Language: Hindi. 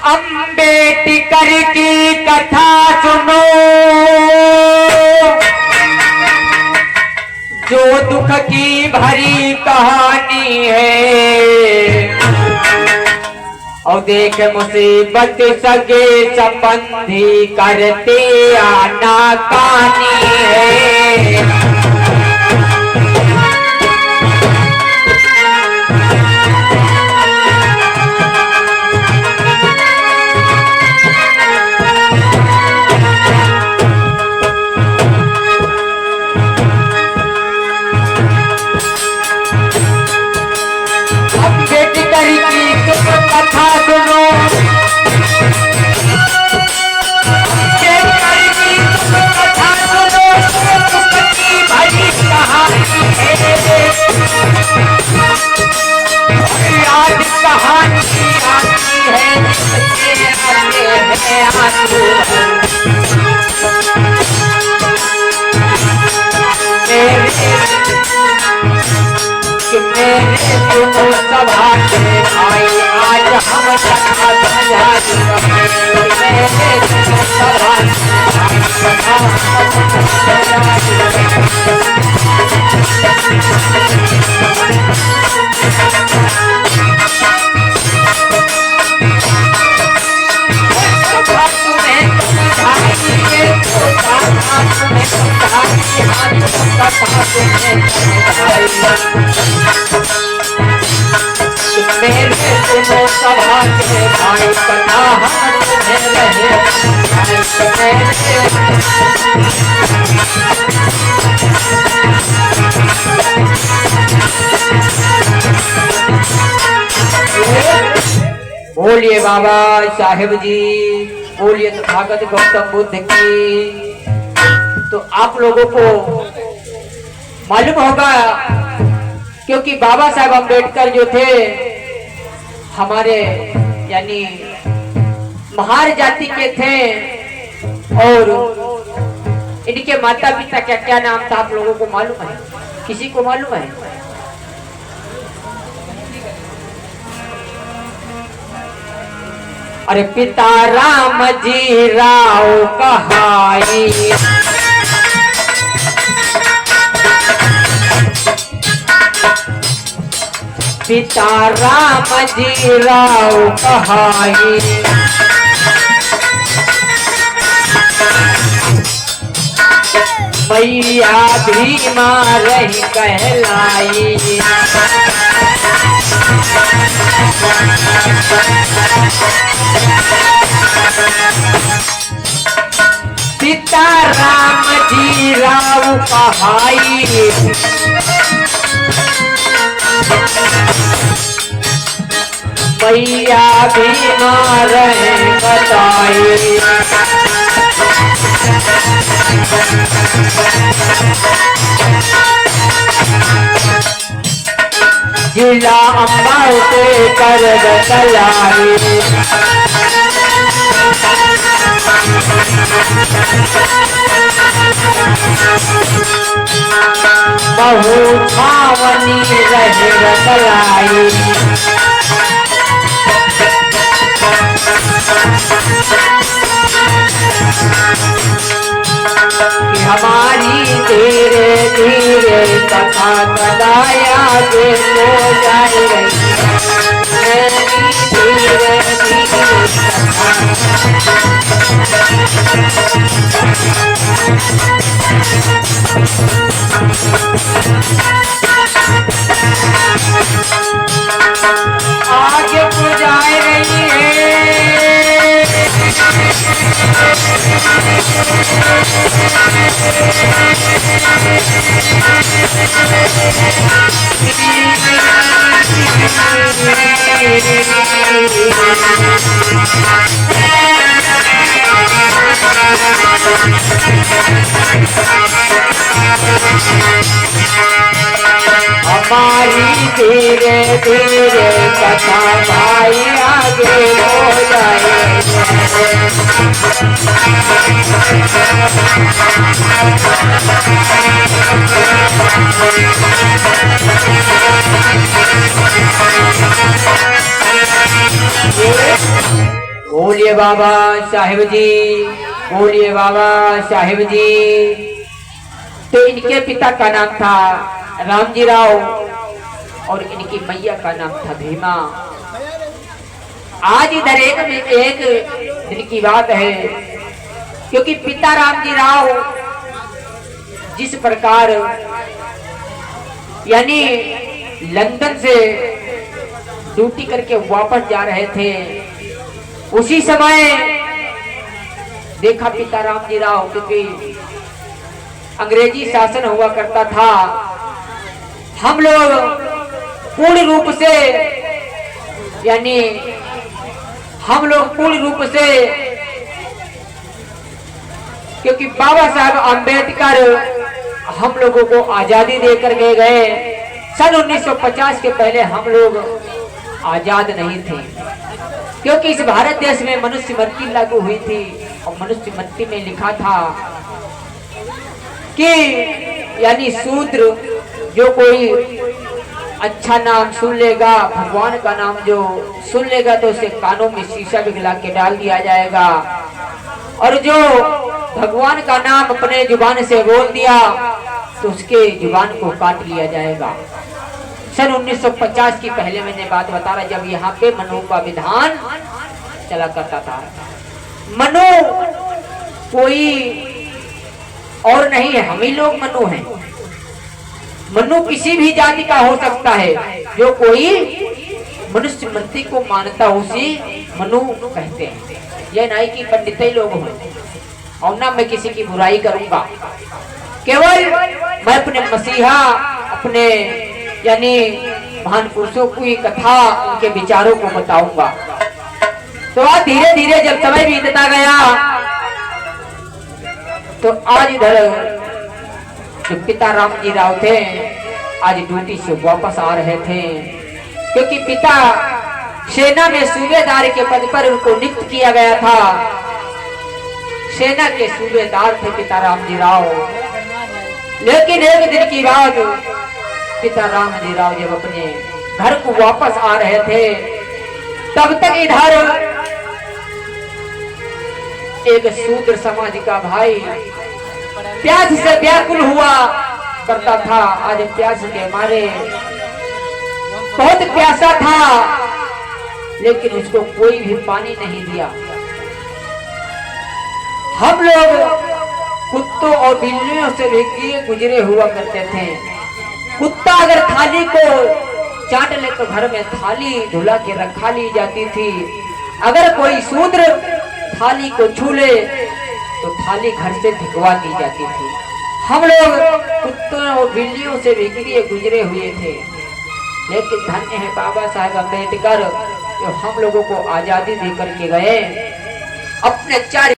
अम्बेडकर की कथा सुनो, जो दुख की भरी कहानी है। और देख मुसीबत सगे संबंधी करते आना कानी है। कथा सुनो, कथा सुनो, की भरी कहानी है। याद कहानी आती है, आते हैं आंसू। मेरे सुनो सभा के भाई, आज हम कथा समझाएंगे। मेरे सुनो सभा मेरे सुनो सभा के भाई, कथा हम तुम्हें रहे। बोलिए बाबा साहेब जी, बोलिए तथागत गौतम बुद्ध की। तो आप लोगों को मालूम होगा, क्योंकि बाबा साहब अम्बेडकर जो थे हमारे यानी महार जाति के थे, और इनके माता पिता क्या क्या नाम था आप लोगों को मालूम है? किसी को मालूम है? अरे पिता राम जी राव कहाई, पिता राम जी राव कहाई। मैया भीमा रही कहलाई, पिता राम जी राव कहाई। मैया भीमा रही बताई, जिला अम्बा से कर बतलाई। बहु छावनी रहे बतलाई, हमारी धीरे धीरे कथा कदाया के हो जाए रही। धीरे धीरे आगे को जा रही है। हमारी धीरे धीरे कथा भाई आगे हो जाए। बोलिए बाबा साहेब जी, बोलिए बाबा साहेब जी। तो इनके पिता का नाम था रामजी राव और इनकी मैया का नाम था भीमा। आज इधर एक दिन की बात है, क्योंकि पिता रामजी राव जिस प्रकार यानी लंदन से ड्यूटी करके वापस जा रहे थे, उसी समय देखा पिता रामजी राव, क्योंकि अंग्रेजी शासन हुआ करता था, हम लोग पूर्ण रूप से यानी हम लोग पूर्ण रूप से, क्योंकि बाबा साहब अंबेडकर हम लोगों को आजादी देकर के गए। सन 1950 के पहले हम लोग आजाद नहीं थे, क्योंकि इस भारत देश में मनुस्मृति लागू हुई थी और मनुस्मृति में लिखा था कि यानी शूद्र जो कोई अच्छा नाम सुन लेगा, भगवान का नाम जो सुन लेगा तो उसे कानों में शीशा पिघला के डाल दिया जाएगा, और जो भगवान का नाम अपने जुबान से बोल दिया तो उसके जुबान को काट लिया जाएगा। सन 1950 की पहले मैंने बात बता रहा, जब यहाँ पे मनु का विधान चला करता था। मनु कोई और नहीं है, हम ही लोग मनु हैं। मनु किसी भी जाति का हो सकता है, जो कोई मनुष्य मृत्यु को मानता उसी मनु कहते हैं। यह नहीं कि पंडित ही लोग हों, और ना मैं किसी की बुराई करूंगा, केवल मैं अपने मसीहा, अपने यानी महान पुरुषों की कथा, उनके विचारों को बताऊंगा। तो आज धीरे धीरे जब समय बीतता गया, तो आज इधर जो पिता रामजी राव थे आज ड्यूटी से वापस आ रहे थे, क्योंकि पिता सेना में सूबेदार के पद पर उनको नियुक्त किया गया था। सेना के सूबेदार थे पिता रामजी राव। लेकिन एक दिन की बात, पिता रामजी राव जब अपने घर को वापस आ रहे थे, तब तक इधर एक शूद्र समाज का भाई प्यास से व्याकुल हुआ करता था। आज प्यास के मारे बहुत प्यासा था, लेकिन उसको कोई भी पानी नहीं दिया। हम लोग कुत्तों और बिल्लियों से भी गुजरे हुआ करते थे। कुत्ता अगर थाली को चाट ले तो घर में थाली धुला के रखा ली जाती थी। अगर कोई शूद्र थाली को छू ले तो थाली घर से धिकवा दी जाती थी। हम लोग कुत्तों और बिल्लियों से भी गुजरे हुए थे, लेकिन धन्य है बाबा साहब अम्बेडकर जो हम लोगों को आजादी देकर के गए। अपने 4